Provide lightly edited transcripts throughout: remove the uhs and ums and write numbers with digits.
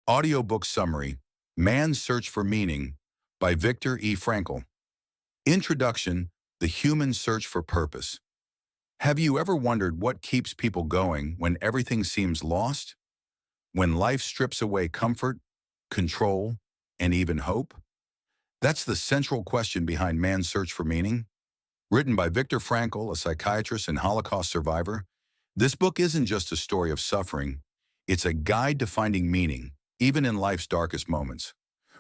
Audiobook Summary, Man's Search for Meaning by Viktor E. Frankl. Introduction, The Human Search for Purpose. Have you ever wondered what keeps people going when everything seems lost? When life strips away comfort, control, and even hope? That's the central question behind Man's Search for Meaning. Written by Viktor Frankl, a psychiatrist and Holocaust survivor, this book isn't just a story of suffering. It's a guide to finding meaning, even in life's darkest moments.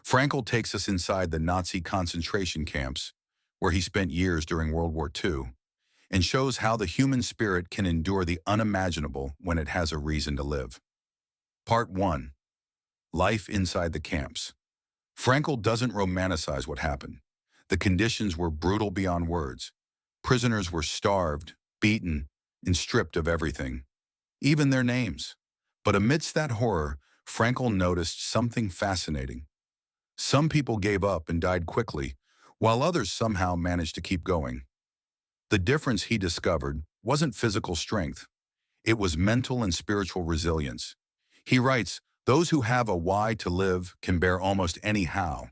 Frankl takes us inside the Nazi concentration camps, where he spent years during World War II, and shows how the human spirit can endure the unimaginable when it has a reason to live. Part 1. Life inside the camps. Frankl doesn't romanticize what happened. The conditions were brutal beyond words. Prisoners were starved, beaten, and stripped of everything, even their names. But amidst that horror, Frankl noticed something fascinating. Some people gave up and died quickly, while others somehow managed to keep going. The difference he discovered wasn't physical strength. It was mental and spiritual resilience. He writes, "Those who have a why to live can bear almost any how."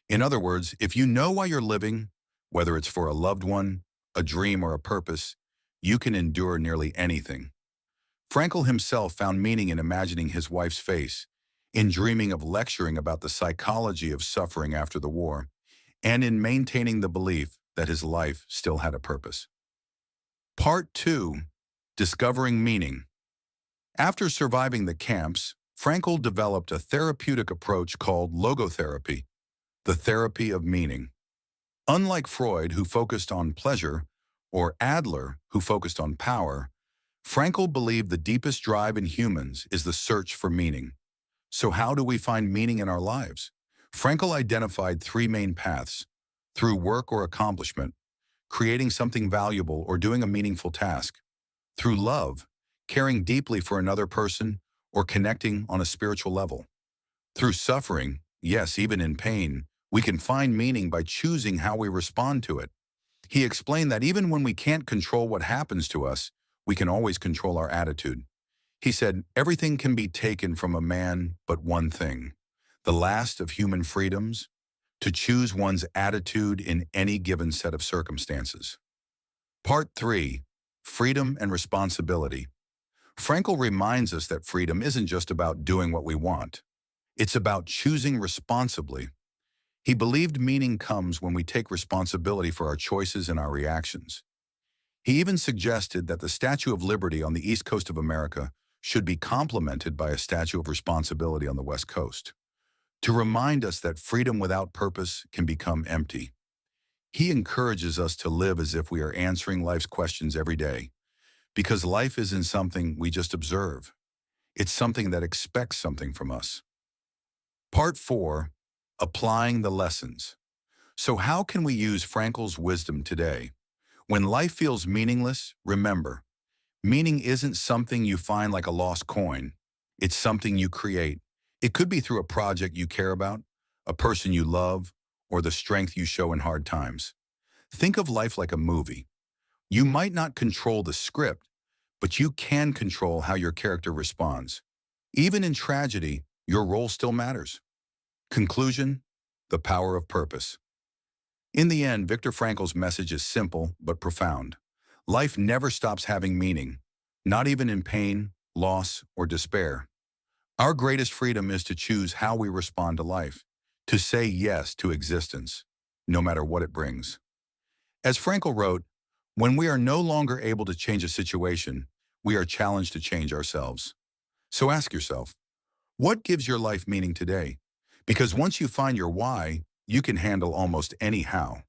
In other words, if you know why you're living, whether it's for a loved one, a dream, or a purpose, you can endure nearly anything. Frankl himself found meaning in imagining his wife's face, in dreaming of lecturing about the psychology of suffering after the war, and in maintaining the belief that his life still had a purpose. Part 2. Discovering Meaning. After surviving the camps, Frankl developed a therapeutic approach called logotherapy, the therapy of meaning. Unlike Freud, who focused on pleasure, or Adler, who focused on power, Frankl believed the deepest drive in humans is the search for meaning. So how do we find meaning in our lives? Frankl identified three main paths: through work or accomplishment, creating something valuable or doing a meaningful task; through love, caring deeply for another person or connecting on a spiritual level; through suffering, yes, even in pain, we can find meaning by choosing how we respond to it. He explained that even when we can't control what happens to us, we can always control our attitude. He said, "Everything can be taken from a man but one thing, the last of human freedoms, to choose one's attitude in any given set of circumstances." Part 3. Freedom and Responsibility. Frankl reminds us that freedom isn't just about doing what we want. It's about choosing responsibly. He believed meaning comes when we take responsibility for our choices and our reactions. He even suggested that the Statue of Liberty on the East Coast of America should be complemented by a Statue of Responsibility on the West Coast, to remind us that freedom without purpose can become empty. He encourages us to live as if we are answering life's questions every day, because life isn't something we just observe. It's something that expects something from us. Part 4. Applying the Lessons. So how can we use Frankl's wisdom today? When life feels meaningless, remember, meaning isn't something you find like a lost coin. It's something you create. It could be through a project you care about, a person you love, or the strength you show in hard times. Think of life like a movie. You might not control the script, but you can control how your character responds. Even in tragedy, your role still matters. Conclusion: the power of purpose. In the end, Viktor Frankl's message is simple but profound. Life never stops having meaning, not even in pain, loss, or despair. Our greatest freedom is to choose how we respond to life, to say yes to existence, no matter what it brings. As Frankl wrote, when we are no longer able to change a situation, we are challenged to change ourselves. So ask yourself, what gives your life meaning today? Because once you find your why, you can handle almost any how.